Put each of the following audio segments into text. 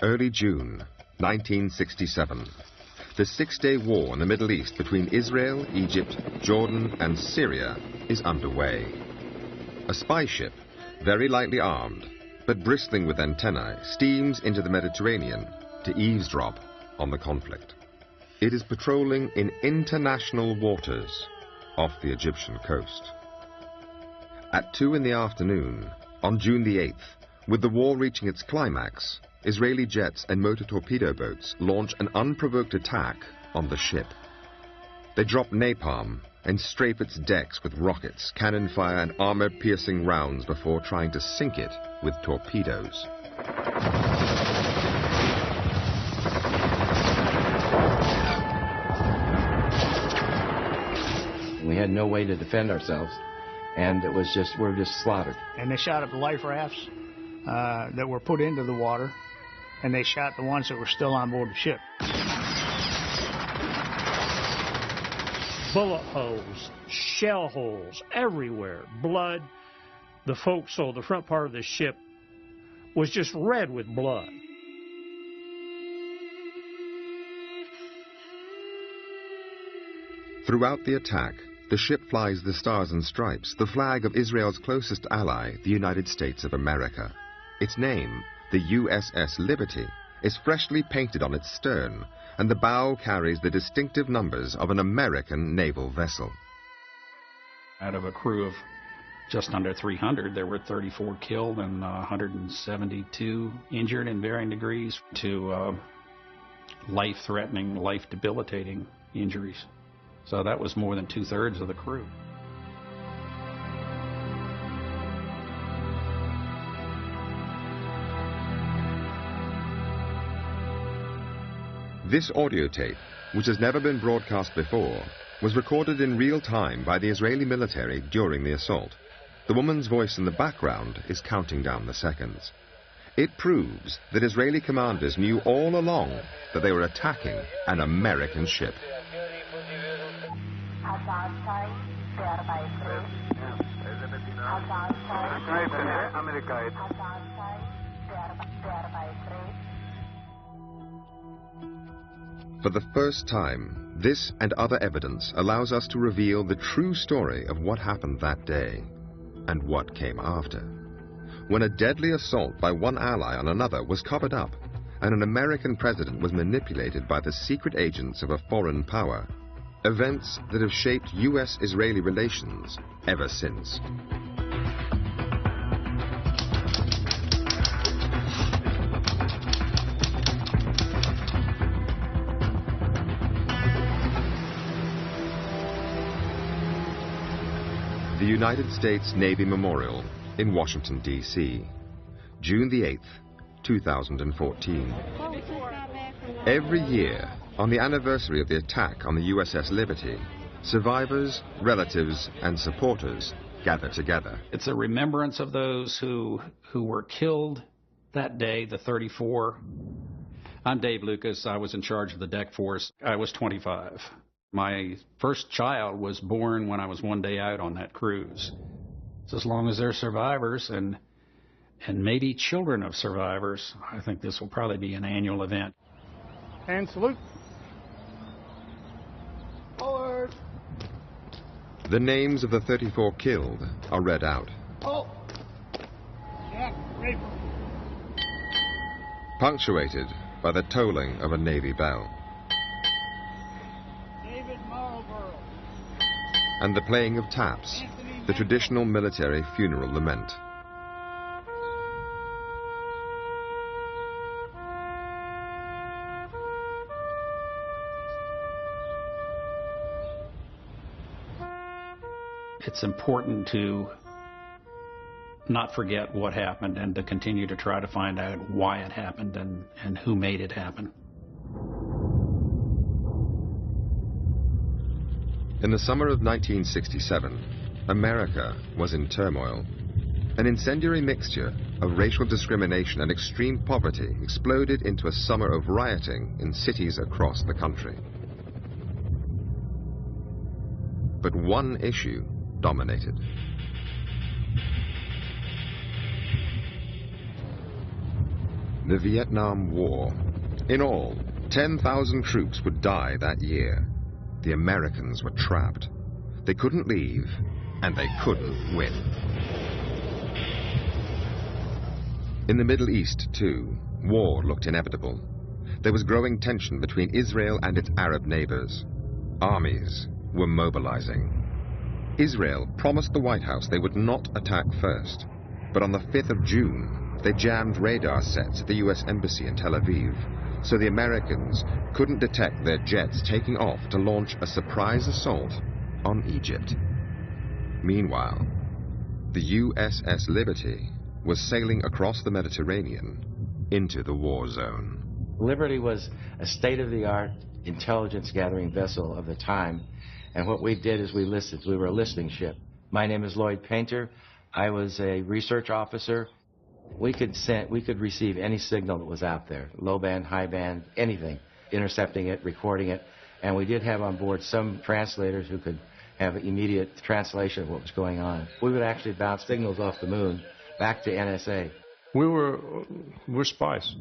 Early June, 1967. The six-day war in the Middle East between Israel, Egypt, Jordan, and Syria is underway. A spy ship, very lightly armed, but bristling with antennae, steams into the Mediterranean to eavesdrop on the conflict. It is patrolling in international waters off the Egyptian coast. At 2 in the afternoon, on June the 8th, with the war reaching its climax, Israeli jets and motor torpedo boats launch an unprovoked attack on the ship. They drop napalm and strafe its decks with rockets, cannon fire, and armor-piercing rounds before trying to sink it with torpedoes. We had no way to defend ourselves, and it was just, we were just slaughtered. And they shot up the life rafts that were put into the water, and they shot the ones that were still on board the ship. Bullet holes, shell holes everywhere, blood. The forecastle, the front part of the ship, was just red with blood. Throughout the attack, the ship flies the Stars and Stripes, the flag of Israel's closest ally, the United States of America. Its name, the USS Liberty, is freshly painted on its stern, and the bow carries the distinctive numbers of an American naval vessel. Out of a crew of just under 300, there were 34 killed and 172 injured in varying degrees to life-threatening, life-debilitating injuries. So that was more than 2/3 of the crew. This audio tape, which has never been broadcast before, was recorded in real time by the Israeli military during the assault. The woman's voice in the background is counting down the seconds. It proves that Israeli commanders knew all along that they were attacking an American ship. For the first time, this and other evidence allows us to reveal the true story of what happened that day and what came after. When a deadly assault by one ally on another was covered up and an American president was manipulated by the secret agents of a foreign power, events that have shaped U.S.-Israeli relations ever since. The United States Navy Memorial in Washington, D.C., June the 8th, 2014. Every year, on the anniversary of the attack on the USS Liberty, survivors, relatives, and supporters gather together. It's a remembrance of those who were killed that day, the 34. I'm Dave Lucas. I was in charge of the deck force. I was 25. My first child was born when I was one day out on that cruise. So as long as they're survivors and maybe children of survivors, I think this will probably be an annual event. And salute. Forward. The names of the 34 killed are read out. Oh. Yeah, ready. Punctuated by the tolling of a Navy bell. And the playing of taps, the traditional military funeral lament. It's important to not forget what happened and to continue to try to find out why it happened and who made it happen. In the summer of 1967, America was in turmoil. An incendiary mixture of racial discrimination and extreme poverty exploded into a summer of rioting in cities across the country. But one issue dominated. The Vietnam War. In all, 10,000 troops would die that year. The Americans were trapped. They couldn't leave, and they couldn't win. In the Middle East, too, war looked inevitable. There was growing tension between Israel and its Arab neighbors. Armies were mobilizing. Israel promised the White House they would not attack first, but on the 5th of June, they jammed radar sets at the U.S. Embassy in Tel Aviv, so the Americans couldn't detect their jets taking off to launch a surprise assault on Egypt. Meanwhile, the USS Liberty was sailing across the Mediterranean into the war zone. Liberty was a state-of-the-art intelligence-gathering vessel of the time, and what we did is we listened. We were a listening ship. My name is Lloyd Painter. I was a research officer. We could receive any signal that was out there, low band, high band, anything, intercepting it, recording it, and we did have on board some translators who could have immediate translation of what was going on. We would actually bounce signals off the moon back to NSA. We're spies.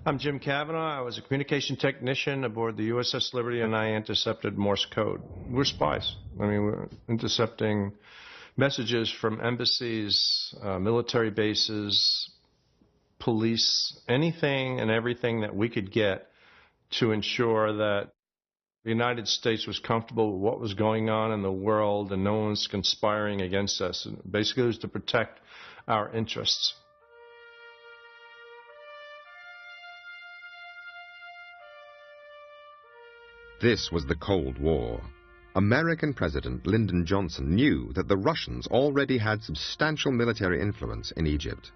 I'm Jim Cavanaugh. I was a communication technician aboard the USS Liberty, and I intercepted Morse code. We're spies. I mean, we're intercepting messages from embassies, military bases, police, anything and everything that we could get to ensure that the United States was comfortable with what was going on in the world and no one was conspiring against us. And basically, it was to protect our interests. This was the Cold War. American President Lyndon Johnson knew that the Russians already had substantial military influence in Egypt.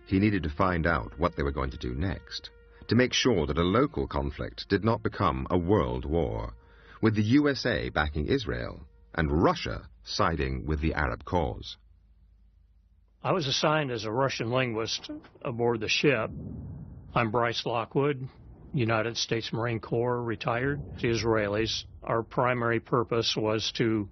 He needed to find out what they were going to do next, to make sure that a local conflict did not become a world war, with the USA backing Israel and Russia siding with the Arab cause. I was assigned as a Russian linguist aboard the ship. I'm Bryce Lockwood, United States Marine Corps, retired. The Israelis. Our primary purpose was to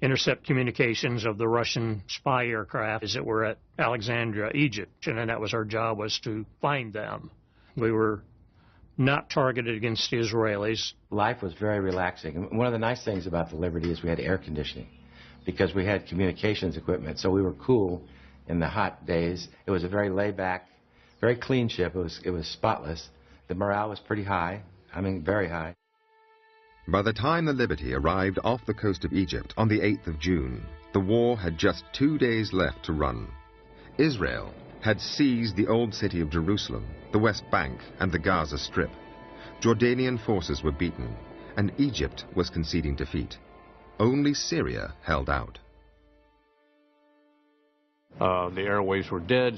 intercept communications of the Russian spy aircraft as it were at Alexandria, Egypt, and that was our job, was to find them. We were not targeted against the Israelis. Life was very relaxing. One of the nice things about the Liberty is we had air conditioning because we had communications equipment, so we were cool in the hot days. It was a very laid-back, very clean ship. It was spotless. The morale was pretty high, I mean very high. By the time the Liberty arrived off the coast of Egypt on the 8th of June, the war had just 2 days left to run. Israel had seized the old city of Jerusalem, the West Bank, and the Gaza Strip. Jordanian forces were beaten, and Egypt was conceding defeat. Only Syria held out. The airwaves were dead.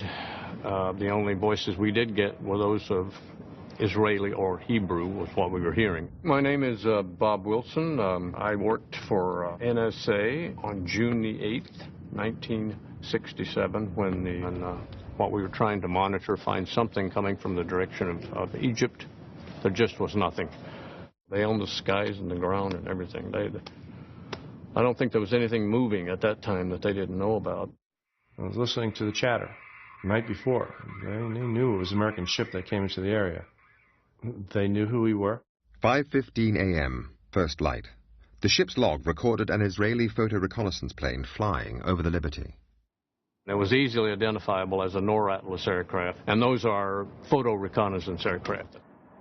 The only voices we did get were those of Israeli or Hebrew, was what we were hearing. My name is Bob Wilson. I worked for NSA on June the 8th, 1967, when what we were trying to monitor, find something coming from the direction of Egypt. There just was nothing. They owned the skies and the ground and everything. I don't think there was anything moving at that time that they didn't know about. I was listening to the chatter the night before. They knew it was an American ship that came into the area. They knew who we were. 5:15 a.m., first light. The ship's log recorded an Israeli photo reconnaissance plane flying over the Liberty. It was easily identifiable as a NOR-Atlas aircraft, and those are photo reconnaissance aircraft.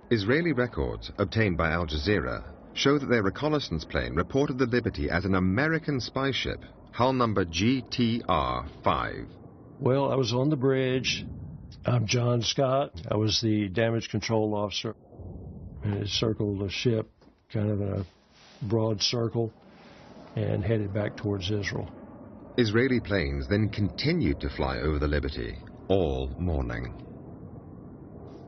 Israeli records obtained by Al Jazeera show that their reconnaissance plane reported the Liberty as an American spy ship, hull number GTR-5. Well, I was on the bridge. I'm John Scott. I was the damage control officer. And it circled the ship kind of in a broad circle and headed back towards Israel. Israeli planes then continued to fly over the Liberty all morning.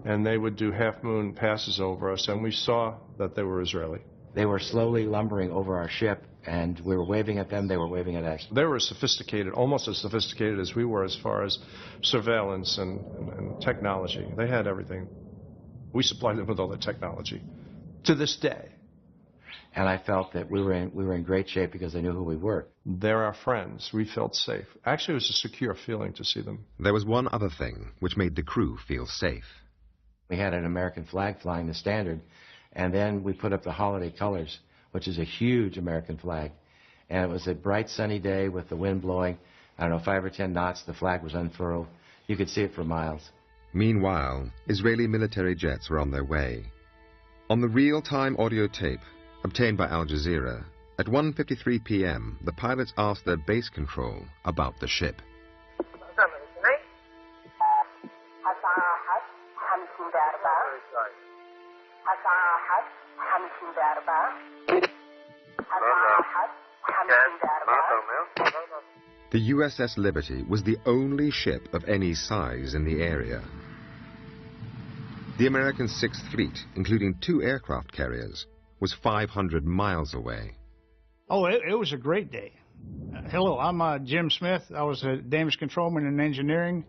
And they would do half-moon passes over us, and we saw that they were Israeli. They were slowly lumbering over our ship, and we were waving at them, they were waving at us. They were sophisticated, almost as sophisticated as we were as far as surveillance and technology. They had everything. We supplied them with all the technology. To this day. And I felt that we were in great shape because they knew who we were. They're our friends. We felt safe. Actually, it was a secure feeling to see them. There was one other thing which made the crew feel safe. We had an American flag flying, the standard, and then we put up the holiday colors, which is a huge American flag. And it was a bright sunny day with the wind blowing, I don't know, 5 or 10 knots. The flag was unfurled. You could see it for miles. Meanwhile, Israeli military jets were on their way. On the real-time audio tape, obtained by Al Jazeera, at 1:53 p.m., the pilots asked their base control about the ship. The USS Liberty was the only ship of any size in the area. The American Sixth Fleet, including 2 aircraft carriers, was 500 miles away. Oh, it was a great day. Hello, I'm Jim Smith. I was a damage controlman in engineering.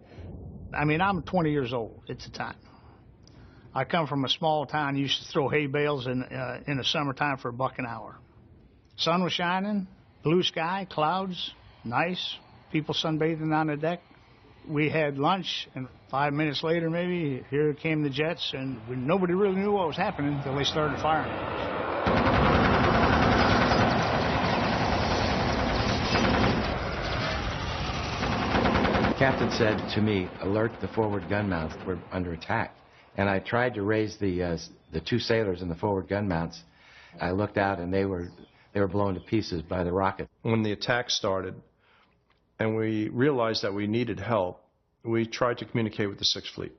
I mean, I'm 20 years old at the time. I come from a small town, used to throw hay bales in the summertime for $1 an hour. Sun was shining, blue sky, clouds, nice, people sunbathing on the deck. We had lunch, and 5 minutes later, maybe, here came the jets, and nobody really knew what was happening until they started firing at us. The captain said to me, alert the forward gun mounts, we're under attack. And I tried to raise the 2 sailors in the forward gun mounts. I looked out, and they were blown to pieces by the rocket. When the attack started, and we realized that we needed help, we tried to communicate with the Sixth Fleet.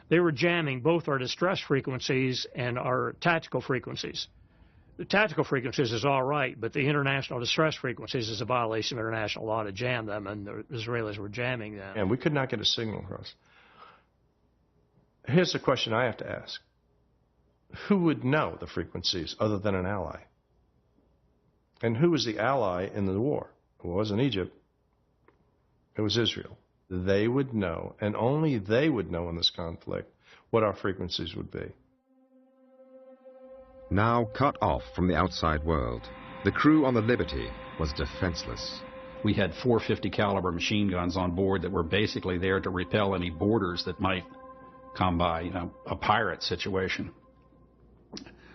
They were jamming both our distress frequencies and our tactical frequencies. The tactical frequencies is all right, but the international distress frequencies is a violation of international law to jam them, and the Israelis were jamming them. And we could not get a signal across. Here's the question I have to ask. Who would know the frequencies other than an ally? And who was the ally in the war? It wasn't Egypt. It was Israel. They would know, and only they would know in this conflict, what our frequencies would be. Now cut off from the outside world, the crew on the Liberty was defenseless. We had 450 caliber machine guns on board that were basically there to repel any boarders that might come by, you know, a pirate situation.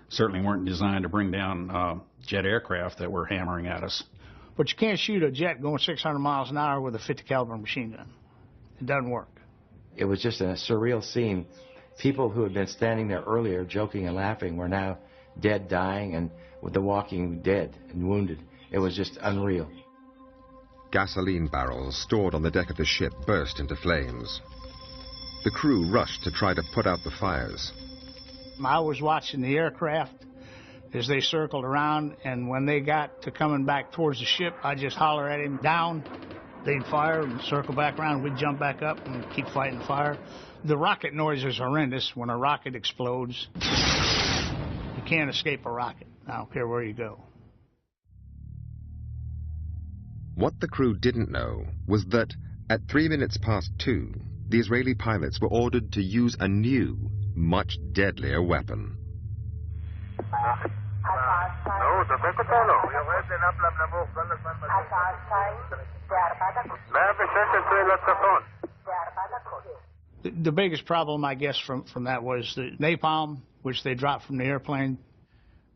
Certainly weren't designed to bring down jet aircraft that were hammering at us. But you can't shoot a jet going 600 miles an hour with a 50 caliber machine gun. It doesn't work. It was just a surreal scene. People who had been standing there earlier joking and laughing were now dead, dying, and with the walking dead and wounded. It was just unreal. Gasoline barrels stored on the deck of the ship burst into flames. The crew rushed to try to put out the fires. I was watching the aircraft as they circled around, and when they got to coming back towards the ship, I'd just holler at him, down. They'd fire and circle back around. We'd jump back up and keep fighting fire. The rocket noise is horrendous. When a rocket explodes, you can't escape a rocket. I don't care where you go. What the crew didn't know was that at 2:03, the Israeli pilots were ordered to use a new, much deadlier weapon. The biggest problem, I guess, from that was the napalm, which they dropped from the airplane.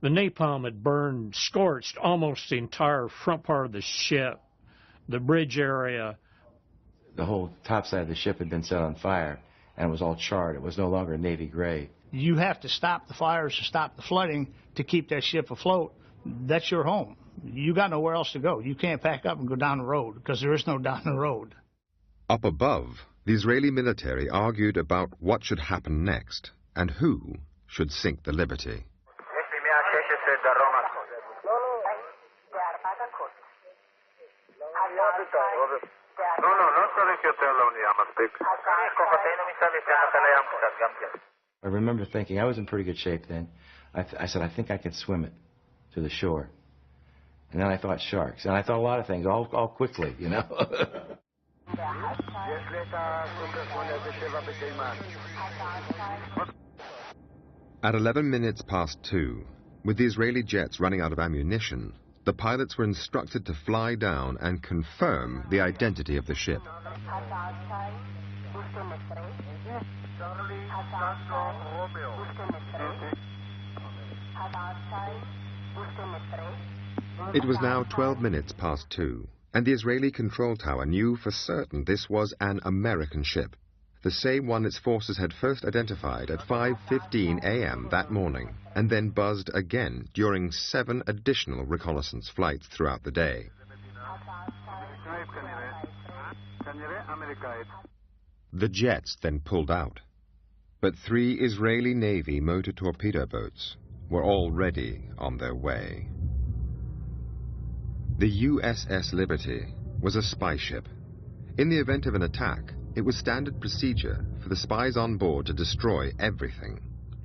The napalm had burned, scorched almost the entire front part of the ship, the bridge area. The whole top side of the ship had been set on fire, and it was all charred. It was no longer navy gray. You have to stop the fires to stop the flooding to keep that ship afloat. That's your home. You got nowhere else to go. You can't pack up and go down the road because there is no down the road. Up above, the Israeli military argued about what should happen next and who should sink the Liberty. I remember thinking, I was in pretty good shape then. I said, I think I could swim it to the shore. And then I thought sharks. And I thought a lot of things, all quickly, you know. At 2:11, with the Israeli jets running out of ammunition, the pilots were instructed to fly down and confirm the identity of the ship. It was now 12 minutes past 2, and the Israeli control tower knew for certain this was an American ship, the same one its forces had first identified at 5:15 a.m. that morning, and then buzzed again during 7 additional reconnaissance flights throughout the day. The jets then pulled out, but 3 Israeli Navy motor torpedo boats were already on their way. The USS Liberty was a spy ship. In the event of an attack, it was standard procedure for the spies on board to destroy everything,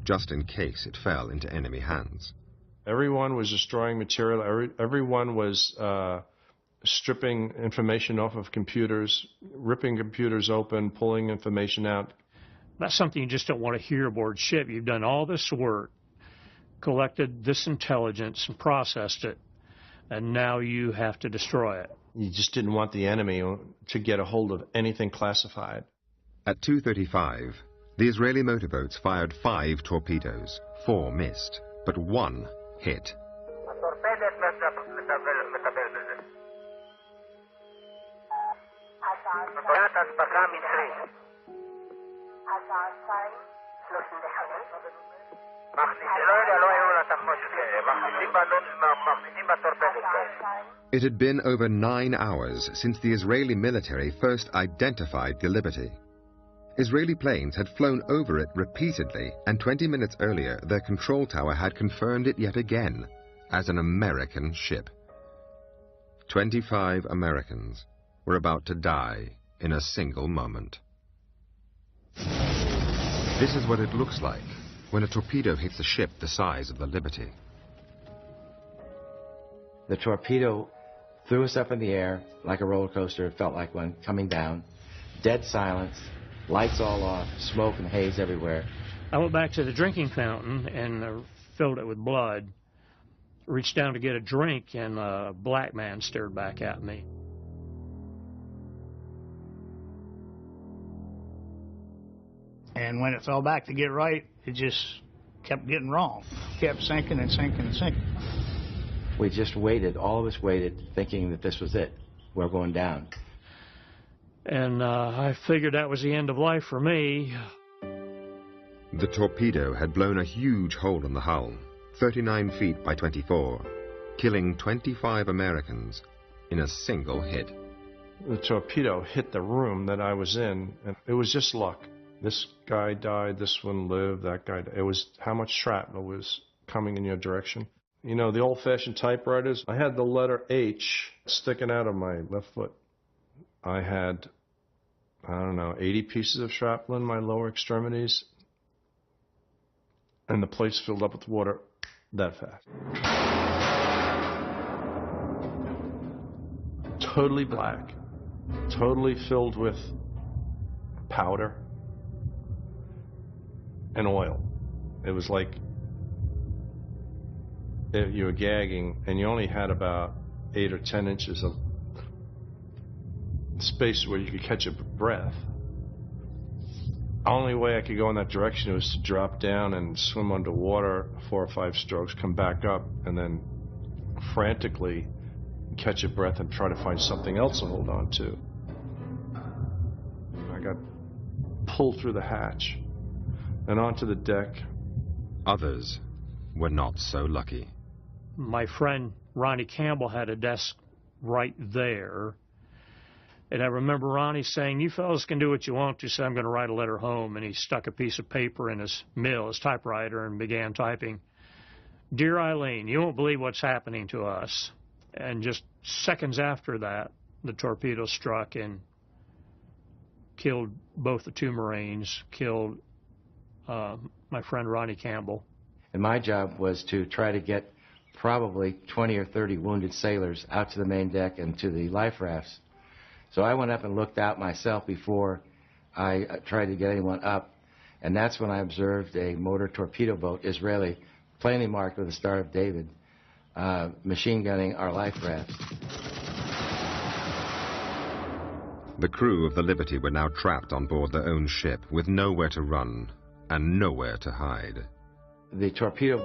just in case it fell into enemy hands. Everyone was destroying material. Everyone was stripping information off of computers, ripping computers open, pulling information out. That's something you just don't want to hear aboard ship. You've done all this work, collected this intelligence and processed it, and now you have to destroy it. You just didn't want the enemy to get a hold of anything classified. At 2:35, the Israeli motorboats fired 5 torpedoes. 4 missed, but 1 hit. It had been over 9 hours since the Israeli military first identified the Liberty. Israeli planes had flown over it repeatedly, and 20 minutes earlier their control tower had confirmed it yet again as an American ship. 25 Americans were about to die in a single moment. This is what it looks like when a torpedo hits a ship the size of the Liberty. The torpedo threw us up in the air like a roller coaster. It felt like one coming down. Dead silence, lights all off, smoke and haze everywhere. I went back to the drinking fountain and filled it with blood. Reached down to get a drink, and a black man stared back at me. And when it fell back to get right, it just kept getting wrong. Kept sinking and sinking and sinking. We just waited, all of us waited, thinking that this was it. We're going down. And I figured that was the end of life for me. The torpedo had blown a huge hole in the hull, 39 feet by 24, killing 25 Americans in a single hit. The torpedo hit the room that I was in, and it was just luck. This guy died, this one lived, that guy died. It was how much shrapnel was coming in your direction. You know, the old-fashioned typewriters, I had the letter H sticking out of my left foot. I had, 80 pieces of shrapnel in my lower extremities, and the place filled up with water that fast. Totally black, totally filled with powder and oil. It was like you were gagging, and you only had about 8 or 10 inches of space where you could catch a breath. The only way I could go in that direction was to drop down and swim underwater 4 or 5 strokes, come back up, and then frantically catch a breath and try to find something else to hold on to. I got pulled through the hatch and onto the deck. Others were not so lucky. My friend Ronnie Campbell had a desk right there. And I remember Ronnie saying, "You fellas can do what you want to, so I'm going to write a letter home." And he stuck a piece of paper in his typewriter, and began typing, "Dear Eileen, you won't believe what's happening to us." And just seconds after that, the torpedo struck and killed both the 2 Marines, killed my friend Ronnie Campbell. And my job was to try to get probably 20 or 30 wounded sailors out to the main deck and to the life rafts. So I went up and looked out myself before I tried to get anyone up, and that's when I observed a motor torpedo boat, Israeli, plainly marked with the Star of David, machine gunning our life rafts. The crew of the Liberty were now trapped on board their own ship with nowhere to run and nowhere to hide. The torpedo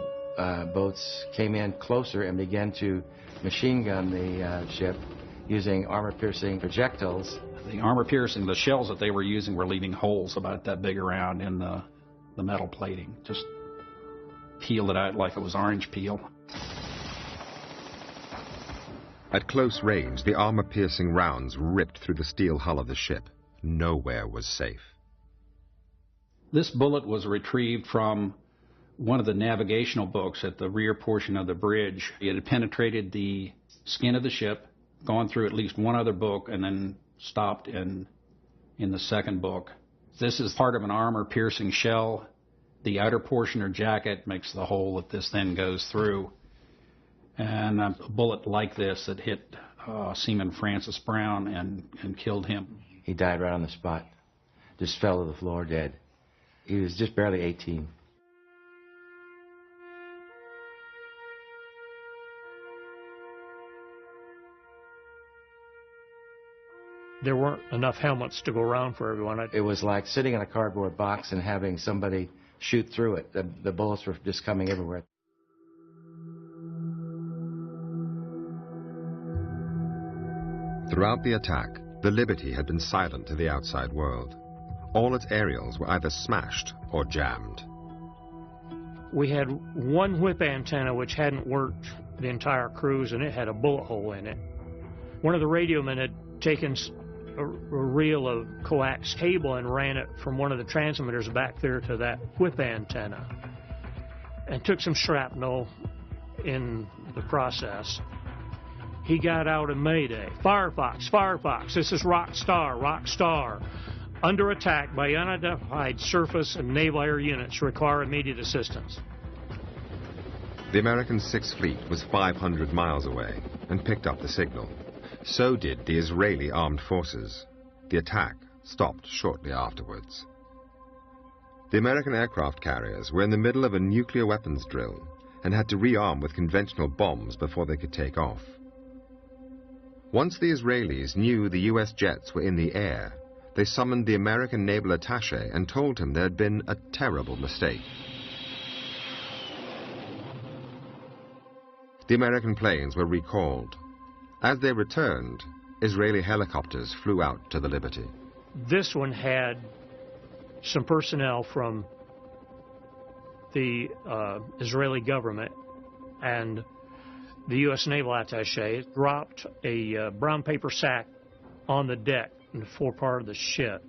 boats came in closer and began to machine gun the ship using armor-piercing projectiles. The armor-piercing, the shells that they were using were leaving holes about that big around in the metal plating. Just peeled it out like it was orange peel. At close range, the armor-piercing rounds ripped through the steel hull of the ship. Nowhere was safe. This bullet was retrieved from one of the navigational books at the rear portion of the bridge. It had penetrated the skin of the ship, gone through at least one other book, and then stopped in the second book. This is part of an armor-piercing shell. The outer portion or jacket makes the hole that this then goes through. And a bullet like this that hit Seaman Francis Brown and killed him. He died right on the spot. Just fell to the floor dead. He was just barely 18. There weren't enough helmets to go around for everyone. It was like sitting in a cardboard box and having somebody shoot through it. The bullets were just coming everywhere. Throughout the attack, the Liberty had been silent to the outside world. All its aerials were either smashed or jammed. We had one whip antenna which hadn't worked the entire cruise, and it had a bullet hole in it. One of the radiomen had taken a reel of coax cable and ran it from one of the transmitters back there to that whip antenna and took some shrapnel in the process. He got out a mayday. Firefox, Firefox, this is Rockstar, Rockstar. Under attack by unidentified surface and naval air units, require immediate assistance. The American Sixth Fleet was 500 miles away and picked up the signal. So did the Israeli armed forces. The attack stopped shortly afterwards. The American aircraft carriers were in the middle of a nuclear weapons drill and had to rearm with conventional bombs before they could take off. Once the Israelis knew the U.S. jets were in the air, they summoned the American naval attaché and told him there had been a terrible mistake. The American planes were recalled. As they returned, Israeli helicopters flew out to the Liberty. This one had some personnel from the Israeli government, and the U.S. naval attaché dropped a brown paper sack on the deck in the forepart of the ship,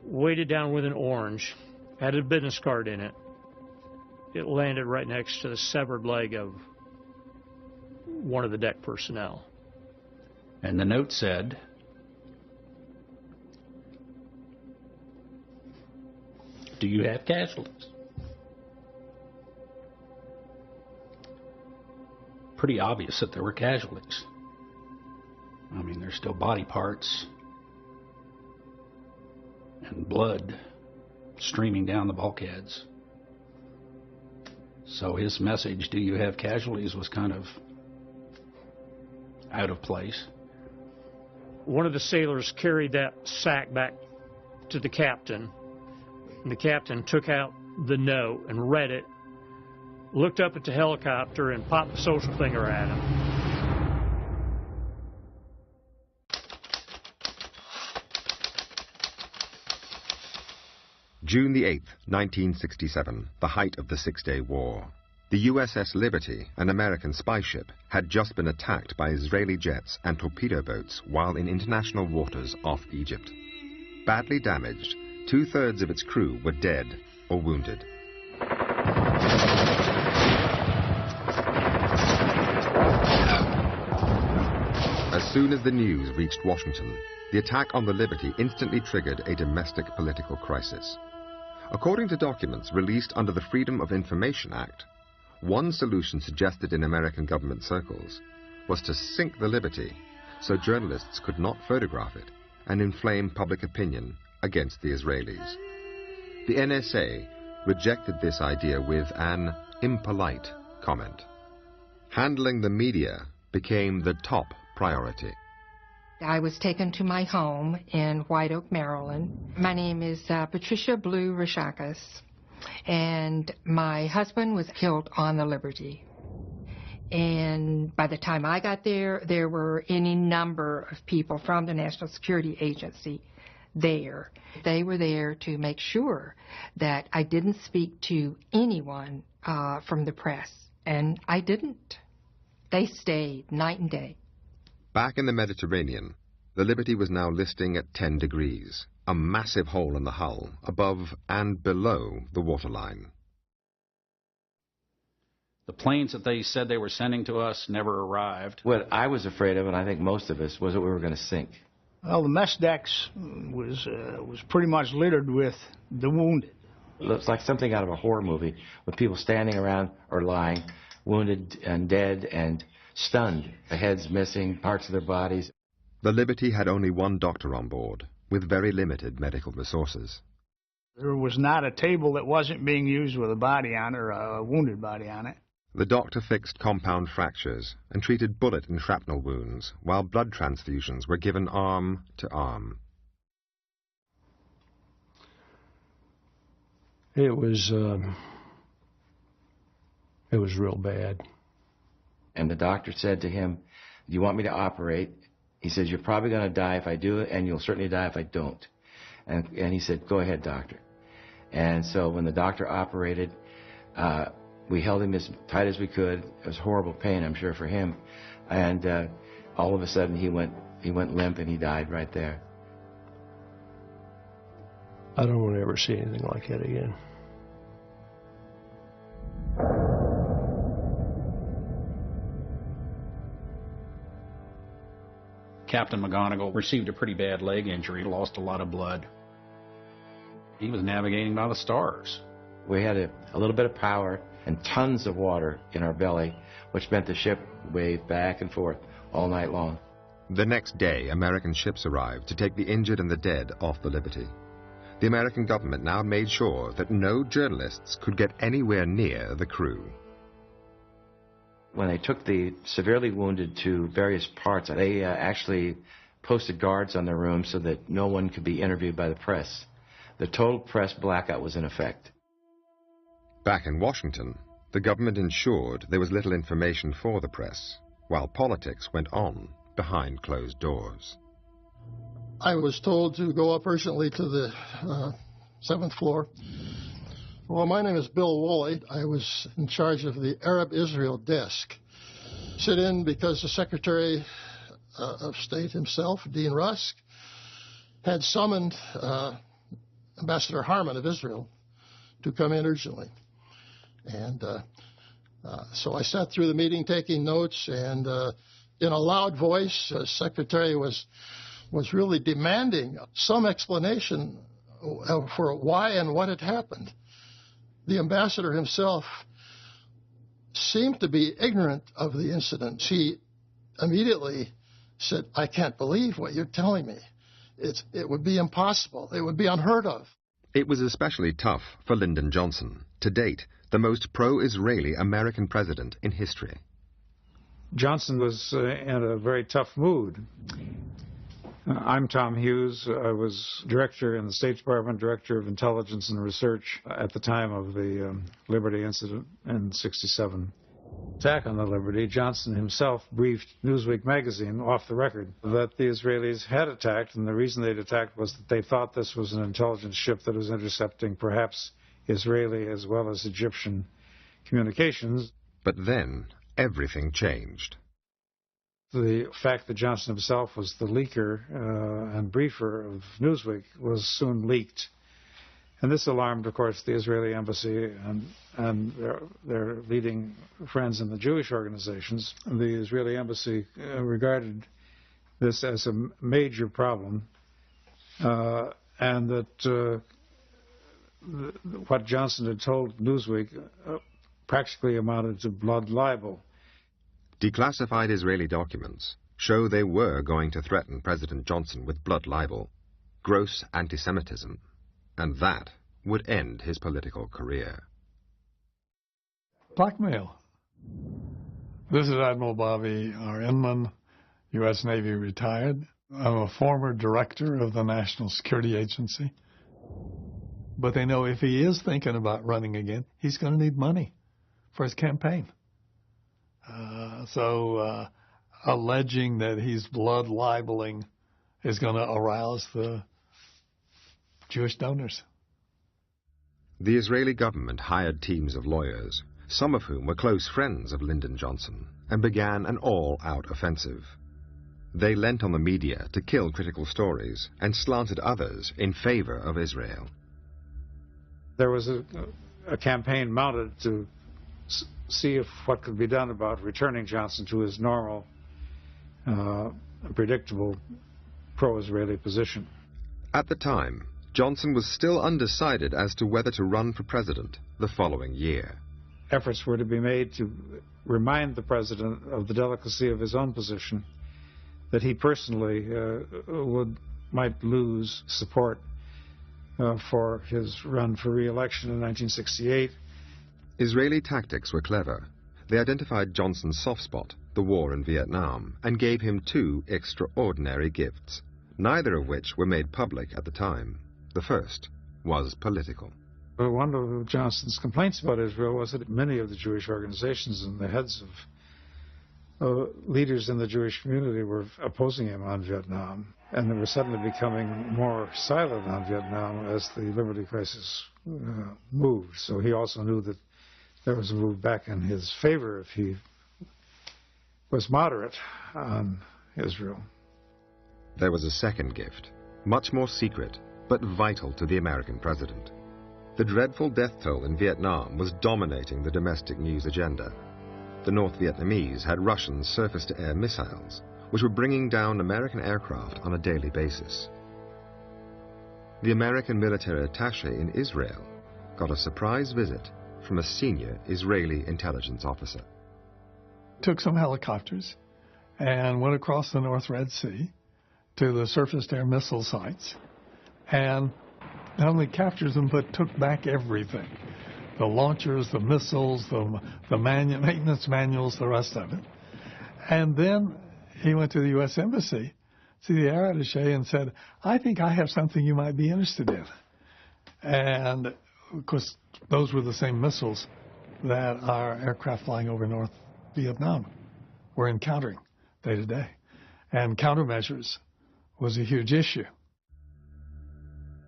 weighted down with an orange, had a business card in it. It landed right next to the severed leg of one of the deck personnel. And the note said, "Do you have casualties?" Pretty obvious that there were casualties. I mean, there's still body parts and blood streaming down the bulkheads. So his message, "Do you have casualties?" was kind of out of place. One of the sailors carried that sack back to the captain, and the captain took out the note and read it, looked up at the helicopter, and popped the social finger at him. June the 8th, 1967, the height of the Six-Day War. The USS Liberty, an American spy ship, had just been attacked by Israeli jets and torpedo boats while in international waters off Egypt. Badly damaged, 2/3 of its crew were dead or wounded. As soon as the news reached Washington, the attack on the Liberty instantly triggered a domestic political crisis. According to documents released under the Freedom of Information Act, one solution suggested in American government circles was to sink the Liberty so journalists could not photograph it and inflame public opinion against the Israelis. The NSA rejected this idea with an impolite comment. Handling the media became the top priority. I was taken to my home in White Oak, Maryland. My name is Patricia Blue Rashakas, and my husband was killed on the Liberty. And by the time I got there, there were any number of people from the National Security Agency there. They were there to make sure that I didn't speak to anyone from the press, and I didn't. They stayed night and day. Back in the Mediterranean, the Liberty was now listing at 10 degrees, a massive hole in the hull, above and below the waterline. The planes that they said they were sending to us never arrived. What I was afraid of, and I think most of us, was that we were going to sink. Well, the mess decks was pretty much littered with the wounded. It looks like something out of a horror movie, with people standing around or lying, wounded and dead and stunned, the heads missing, parts of their bodies. The Liberty had only one doctor on board, with very limited medical resources. There was not a table that wasn't being used with a body on it or a wounded body on it. The doctor fixed compound fractures and treated bullet and shrapnel wounds, while blood transfusions were given arm to arm. It was real bad. And the doctor said to him, "Do you want me to operate?" He says, "You're probably going to die if I do it, and you'll certainly die if I don't." And he said, "Go ahead, doctor." And so when the doctor operated, we held him as tight as we could. It was horrible pain, I'm sure, for him. And all of a sudden, he went limp, and he died right there. I don't want to ever see anything like that again. Captain McGonigal received a pretty bad leg injury, lost a lot of blood. He was navigating by the stars. We had a little bit of power and tons of water in our belly, which meant the ship waved back and forth all night long. The next day, American ships arrived to take the injured and the dead off the Liberty. The American government now made sure that no journalists could get anywhere near the crew. When they took the severely wounded to various parts, they actually posted guards on their rooms so that no one could be interviewed by the press. The total press blackout was in effect. Back in Washington, the government ensured there was little information for the press, while politics went on behind closed doors. I was told to go up urgently to the 7th floor. Well, my name is Bill Woolley. I was in charge of the Arab-Israel desk. Sit in because the Secretary of State himself, Dean Rusk, had summoned Ambassador Harman of Israel to come in urgently. And so I sat through the meeting taking notes, and in a loud voice, the Secretary was really demanding some explanation for why and what had happened. The ambassador himself seemed to be ignorant of the incident. He immediately said, "I can't believe what you're telling me. It would be impossible. It would be unheard of." It was especially tough for Lyndon Johnson, to date the most pro-Israeli American president in history. Johnson was in a very tough mood. I'm Tom Hughes. I was director in the State Department, director of intelligence and research at the time of the Liberty incident in '67. Attack on the Liberty, Johnson himself briefed Newsweek magazine off the record that the Israelis had attacked, and the reason they'd attacked was that they thought this was an intelligence ship that was intercepting perhaps Israeli as well as Egyptian communications. But then everything changed. The fact that Johnson himself was the leaker and briefer of Newsweek was soon leaked. And this alarmed, of course, the Israeli embassy and their leading friends in the Jewish organizations. The Israeli embassy regarded this as a major problem, and that what Johnson had told Newsweek practically amounted to blood libel. Declassified Israeli documents show they were going to threaten President Johnson with blood libel, gross anti-Semitism, and that would end his political career. Blackmail. This is Admiral Bobby R. Inman, U.S. Navy retired. I'm a former director of the National Security Agency. But they know if he is thinking about running again, he's going to need money for his campaign. So alleging that he's blood libeling is going to arouse the Jewish donors. The Israeli government hired teams of lawyers, some of whom were close friends of Lyndon Johnson, and began an all-out offensive. They lent on the media to kill critical stories and slanted others in favor of Israel. There was a campaign mounted to see if what could be done about returning Johnson to his normal, predictable pro-Israeli position. At the time, Johnson was still undecided as to whether to run for president the following year. Efforts were to be made to remind the president of the delicacy of his own position, that he personally might lose support for his run for re-election in 1968. Israeli tactics were clever. They identified Johnson's soft spot, the war in Vietnam, and gave him two extraordinary gifts, neither of which were made public at the time. The first was political. One of Johnson's complaints about Israel was that many of the Jewish organizations and the heads of leaders in the Jewish community were opposing him on Vietnam, and they were suddenly becoming more silent on Vietnam as the Liberty crisis moved. So he also knew that there was a move back in his favor if he was moderate on Israel. There was a second gift, much more secret, but vital to the American president. The dreadful death toll in Vietnam was dominating the domestic news agenda. The North Vietnamese had Russian surface-to-air missiles, which were bringing down American aircraft on a daily basis. The American military attaché in Israel got a surprise visit from a senior Israeli intelligence officer. Took some helicopters and went across the North Red Sea to the surface-to-air missile sites, and not only captured them, but took back everything. The launchers, the missiles, the maintenance manuals, the rest of it. And then he went to the U.S. Embassy, to the air attaché, and said, I think I have something you might be interested in. And, of course, those were the same missiles that our aircraft flying over North Vietnam were encountering day to day. And countermeasures was a huge issue.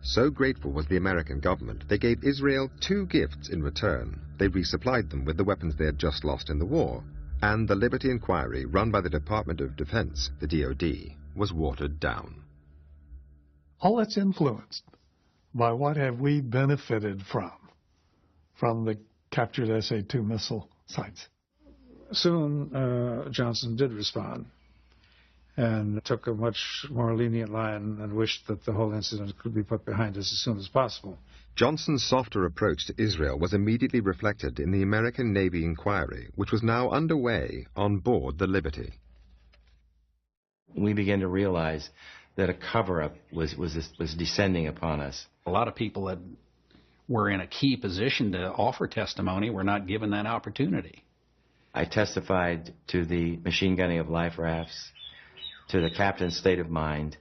So grateful was the American government, they gave Israel two gifts in return. They resupplied them with the weapons they had just lost in the war, and the Liberty Inquiry, run by the Department of Defense, the DoD, was watered down. All that's influenced by what have we benefited from the captured SA-2 missile sites. Soon, Johnson did respond and took a much more lenient line and wished that the whole incident could be put behind us as soon as possible. Johnson's softer approach to Israel was immediately reflected in the American Navy inquiry, which was now underway on board the Liberty. We began to realize that a cover-up was descending upon us. A lot of people that were in a key position to offer testimony were not given that opportunity. I testified to the machine gunning of life rafts, to the captain's state of mind,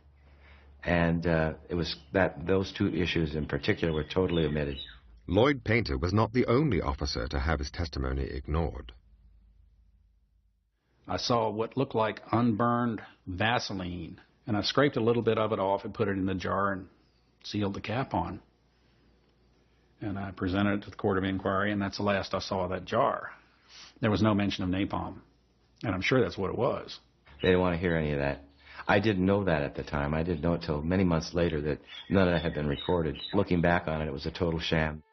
and it was that those two issues in particular were totally omitted. Lloyd Painter was not the only officer to have his testimony ignored. I saw what looked like unburned Vaseline, and I scraped a little bit of it off and put it in the jar and sealed the cap on. And I presented it to the Court of Inquiry, and that's the last I saw of that jar. There was no mention of napalm, and I'm sure that's what it was. They didn't want to hear any of that. I didn't know that at the time. I didn't know it till many months later that none of that had been recorded. Looking back on it, it was a total sham.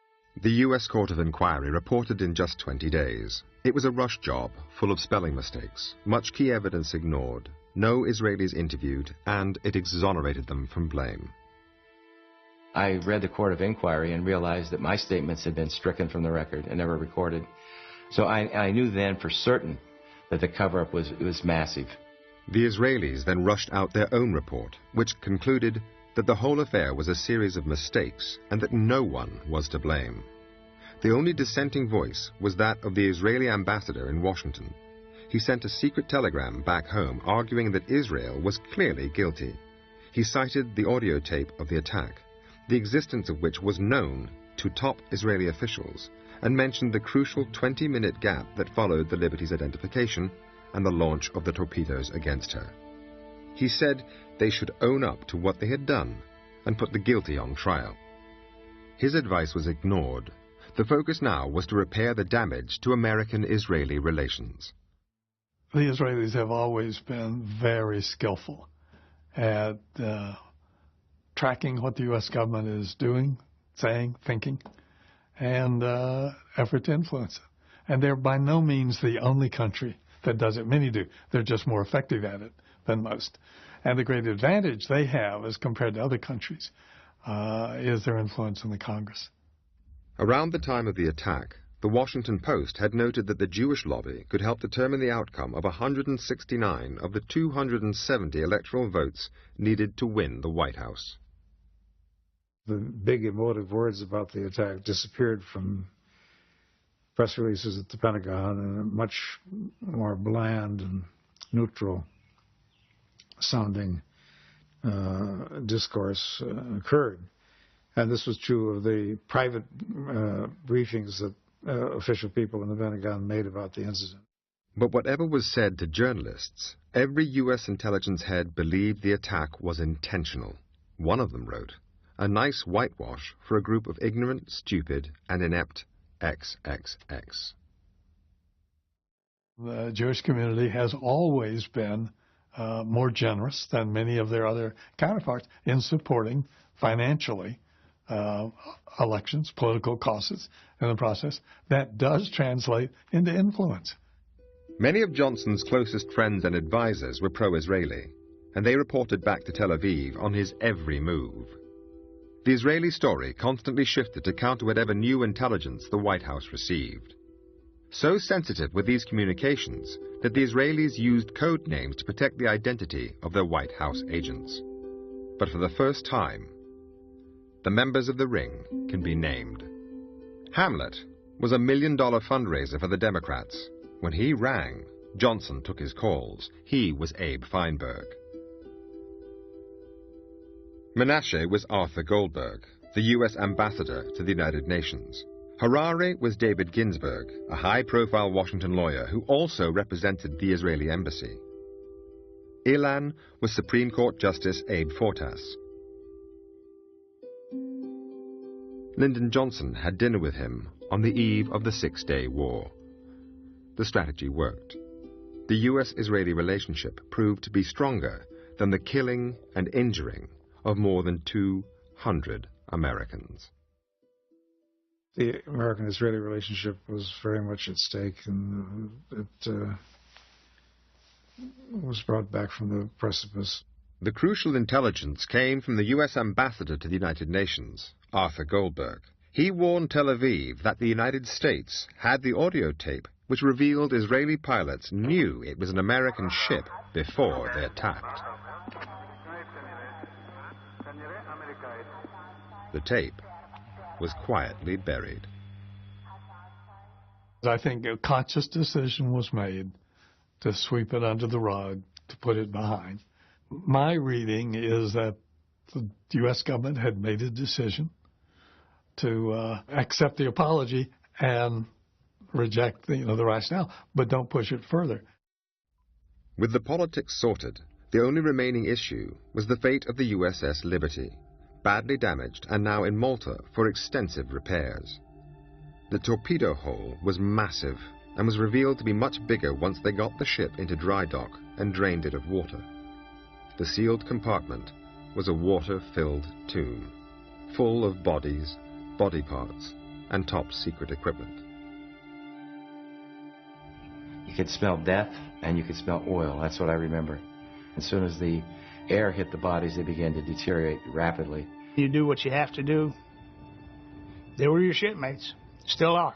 The U.S. Court of Inquiry reported in just 20 days. It was a rush job, full of spelling mistakes, much key evidence ignored, no Israelis interviewed, and it exonerated them from blame. I read the Court of Inquiry and realized that my statements had been stricken from the record and never recorded. So I knew then for certain that the cover-up was massive. The Israelis then rushed out their own report, which concluded that the whole affair was a series of mistakes and that no one was to blame. The only dissenting voice was that of the Israeli ambassador in Washington. he sent a secret telegram back home arguing that Israel was clearly guilty. He cited the audio tape of the attack, the existence of which was known to top Israeli officials, and mentioned the crucial 20-minute gap that followed the Liberty's identification and the launch of the torpedoes against her. He said they should own up to what they had done and put the guilty on trial. His advice was ignored. The focus now was to repair the damage to American-Israeli relations. The Israelis have always been very skillful at tracking what the U.S. government is doing, saying, thinking, and effort to influence it. And they're by no means the only country that does it. Many do. They're just more effective at it than most. And the great advantage they have as compared to other countries is their influence in the Congress. Around the time of the attack, the Washington Post had noted that the Jewish lobby could help determine the outcome of 169 of the 270 electoral votes needed to win the White House. The big emotive words about the attack disappeared from press releases at the Pentagon, and a much more bland and neutral sounding discourse occurred. And this was true of the private briefings that official people in the Pentagon made about the incident. But whatever was said to journalists, every U.S. intelligence head believed the attack was intentional. One of them wrote, "A nice whitewash for a group of ignorant, stupid, and inept XXX." The Jewish community has always been more generous than many of their other counterparts in supporting financially elections, political causes in the process. That does translate into influence. Many of Johnson's closest friends and advisers were pro-Israeli, and they reported back to Tel Aviv on his every move. The Israeli story constantly shifted to counter whatever new intelligence the White House received. So sensitive were these communications that the Israelis used code names to protect the identity of their White House agents. But for the first time, the members of the ring can be named. Hamlet was a $1 million fundraiser for the Democrats. When he rang, Johnson took his calls. He was Abe Feinberg. Menashe was Arthur Goldberg, the U.S. ambassador to the United Nations. Harare was David Ginsburg, a high-profile Washington lawyer who also represented the Israeli embassy. Ilan was Supreme Court Justice Abe Fortas. Lyndon Johnson had dinner with him on the eve of the Six-Day War. The strategy worked. The U.S.-Israeli relationship proved to be stronger than the killing and injuring of more than 200 Americans. The American-Israeli relationship was very much at stake, and it was brought back from the precipice. The crucial intelligence came from the U.S. ambassador to the United Nations, Arthur Goldberg. He warned Tel Aviv that the United States had the audio tape which revealed Israeli pilots knew it was an American ship before they attacked. The tape was quietly buried. I think a conscious decision was made to sweep it under the rug, to put it behind. My reading is that the U.S. government had made a decision to accept the apology and reject the rationale, but don't push it further. With the politics sorted, the only remaining issue was the fate of the USS Liberty, badly damaged and now in Malta for extensive repairs. The torpedo hole was massive and was revealed to be much bigger once they got the ship into dry dock and drained it of water. The sealed compartment was a water-filled tomb, full of bodies, body parts, and top-secret equipment. You could smell death and you could smell oil. That's what I remember. As soon as the air hit the bodies, they began to deteriorate rapidly. You do what you have to do. They were your shipmates. Still are.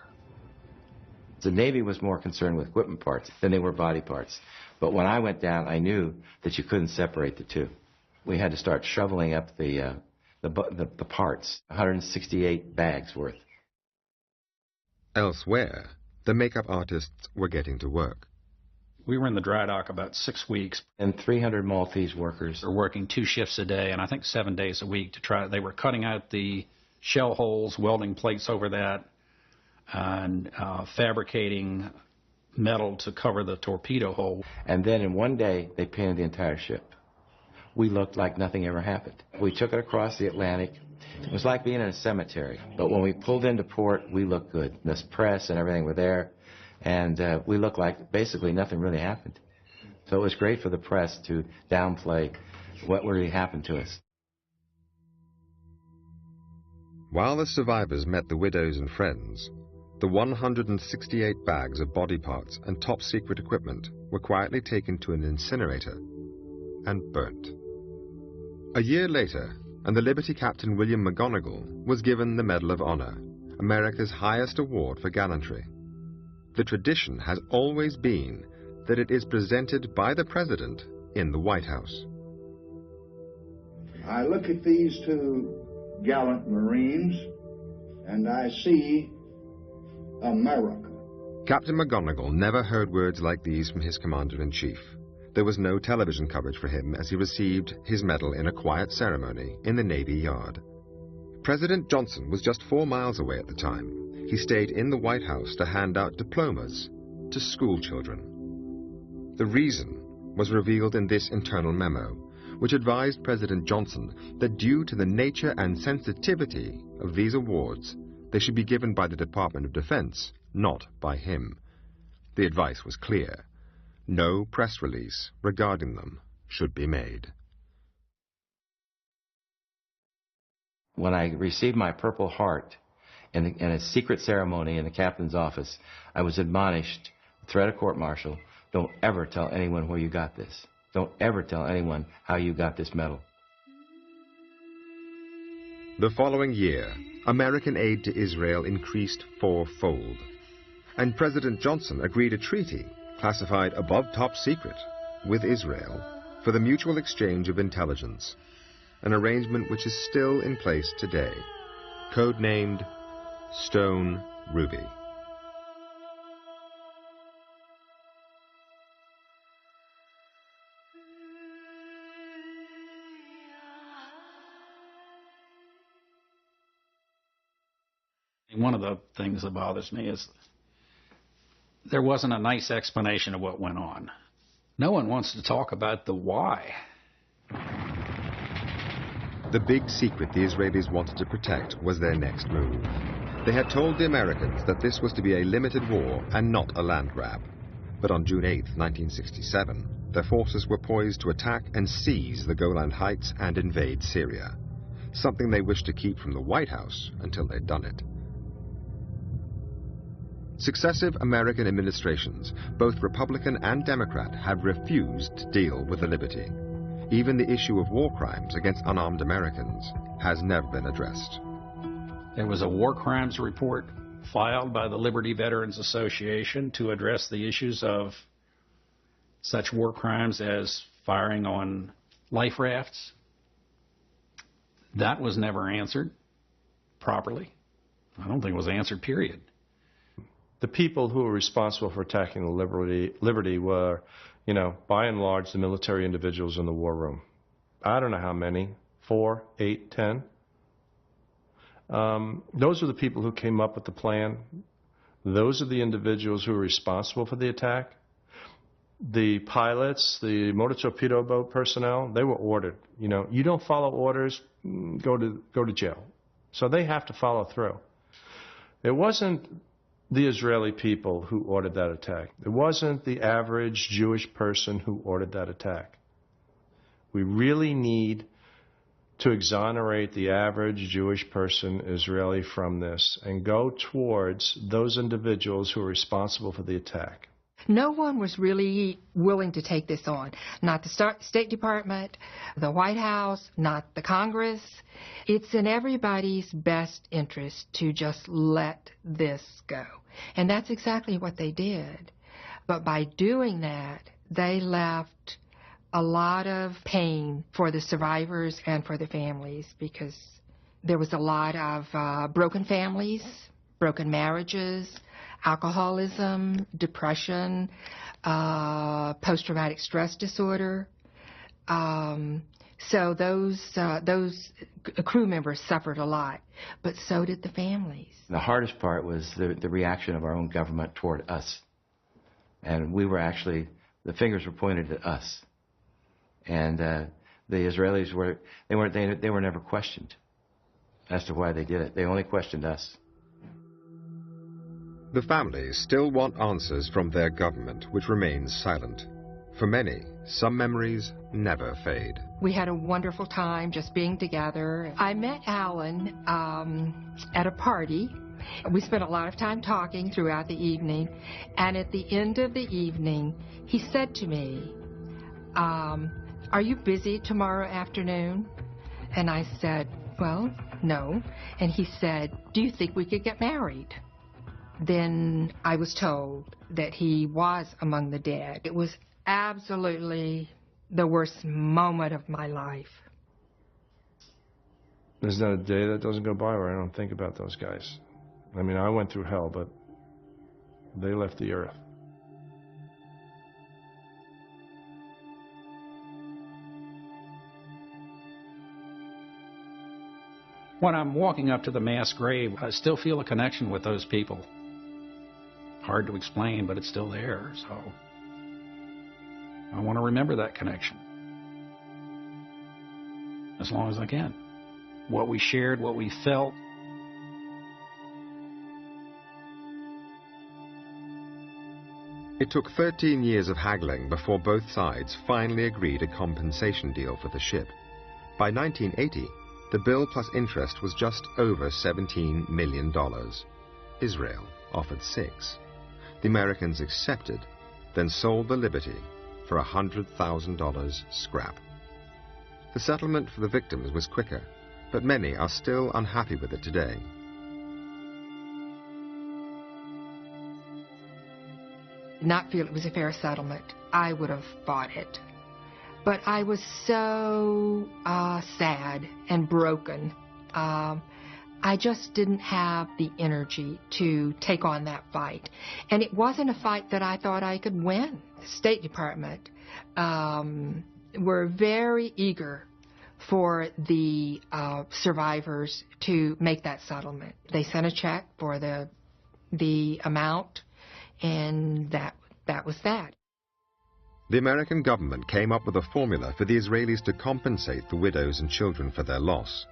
The Navy was more concerned with equipment parts than they were body parts. But when I went down, I knew that you couldn't separate the two. We had to start shoveling up the parts, 168 bags worth. Elsewhere, the makeup artists were getting to work. We were in the dry dock about 6 weeks. And 300 Maltese workers. They're working 2 shifts a day, and I think 7 days a week to try. They were cutting out the shell holes, welding plates over that, and fabricating metal to cover the torpedo hole. And then in one day, they painted the entire ship. We looked like nothing ever happened. We took it across the Atlantic. It was like being in a cemetery. But when we pulled into port, we looked good. This press and everything were there. And we looked like basically nothing really happened. So it was great for the press to downplay what really happened to us. While the survivors met the widows and friends, the 168 bags of body parts and top-secret equipment were quietly taken to an incinerator and burnt. A year later, and the Liberty Captain William McGonigal was given the Medal of Honor, America's highest award for gallantry. The tradition has always been that it is presented by the President in the White House. I look at these two gallant Marines, and I see America. Captain McGonigal never heard words like these from his commander-in-chief. There was no television coverage for him as he received his medal in a quiet ceremony in the Navy Yard. President Johnson was just 4 miles away at the time. He stayed in the White House to hand out diplomas to school children. The reason was revealed in this internal memo, which advised President Johnson that due to the nature and sensitivity of these awards, they should be given by the Department of Defense, not by him. The advice was clear. No press release regarding them should be made. When I received my Purple Heart in a secret ceremony in the captain's office, I was admonished, threat of court-martial, don't ever tell anyone where you got this. Don't ever tell anyone how you got this medal. The following year, American aid to Israel increased 4-fold, and President Johnson agreed a treaty classified above top secret with Israel for the mutual exchange of intelligence, an arrangement which is still in place today, codenamed Stone Ruby. One of the things that bothers me is there wasn't a nice explanation of what went on. No one wants to talk about the why. The big secret the Israelis wanted to protect was their next move. They had told the Americans that this was to be a limited war and not a land grab. But on June 8, 1967, their forces were poised to attack and seize the Golan Heights and invade Syria, something they wished to keep from the White House until they'd done it. Successive American administrations, both Republican and Democrat, have refused to deal with the Liberty. Even the issue of war crimes against unarmed Americans has never been addressed. There was a war crimes report filed by the Liberty Veterans Association to address the issues of such war crimes as firing on life rafts. That was never answered properly. I don't think it was answered, period. The people who were responsible for attacking the Liberty were, by and large, the military individuals in the war room. I don't know how many, 4, 8, 10. Those are the people who came up with the plan. Those are the individuals who were responsible for the attack. The pilots, the motor torpedo boat personnel, they were ordered. You don't follow orders, go to jail. So they have to follow through. It wasn't the Israeli people who ordered that attack. It wasn't the average Jewish person who ordered that attack. We really need to exonerate the average Jewish person, Israeli, from this and go towards those individuals who are responsible for the attack. No one was really willing to take this on. Not the State Department, the White House, not the Congress. It's in everybody's best interest to just let this go. And that's exactly what they did. But by doing that, they left a lot of pain for the survivors and for the families, because there was a lot of broken families, broken marriages, alcoholism, depression, post-traumatic stress disorder. So those crew members suffered a lot, but so did the families. The hardest part was the reaction of our own government toward us. And we were actually, the fingers were pointed at us. And the Israelis they were never questioned as to why they did it. They only questioned us. The families still want answers from their government, which remains silent. For many, some memories never fade. We had a wonderful time just being together. I met Alan at a party. We spent a lot of time talking throughout the evening, and at the end of the evening, he said to me, "Are you busy tomorrow afternoon?" And I said, "Well, no." And he said, "Do you think we could get married?" Then I was told that he was among the dead. It was absolutely the worst moment of my life. There's not a day that doesn't go by where I don't think about those guys. I mean, I went through hell, but they left the earth. When I'm walking up to the mass grave, I still feel a connection with those people. Hard to explain, but it's still there, so I want to remember that connection as long as I can. What we shared, what we felt. It took 13 years of haggling before both sides finally agreed a compensation deal for the ship. By 1980, the bill plus interest was just over $17 million. Israel offered $6. The Americans accepted, then sold the Liberty for $100,000 scrap. The settlement for the victims was quicker, but many are still unhappy with it today. Did not feel it was a fair settlement. I would have fought it. But I was so sad and broken. I just didn't have the energy to take on that fight. And it wasn't a fight that I thought I could win. The State Department were very eager for the survivors to make that settlement. They sent a check for the amount, and that was that. The American government came up with a formula for the Israelis to compensate the widows and children for their loss.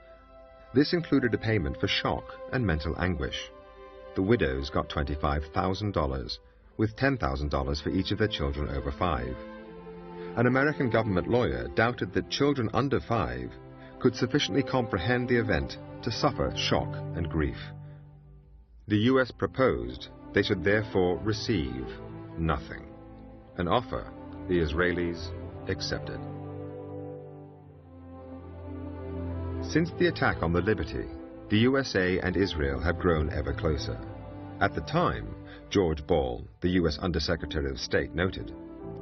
This included a payment for shock and mental anguish. The widows got $25,000, with $10,000 for each of their children over 5. An American government lawyer doubted that children under 5 could sufficiently comprehend the event to suffer shock and grief. The U.S. proposed they should therefore receive nothing, an offer the Israelis accepted. Since the attack on the Liberty, the USA and Israel have grown ever closer. At the time, George Ball, the U.S. Undersecretary of State, noted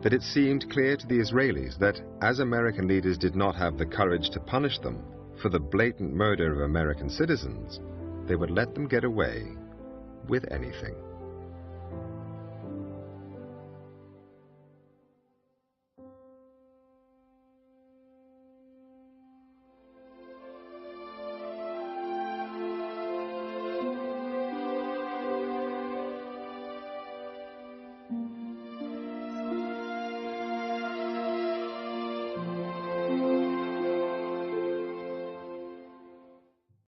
that it seemed clear to the Israelis that, as American leaders did not have the courage to punish them for the blatant murder of American citizens, they would let them get away with anything.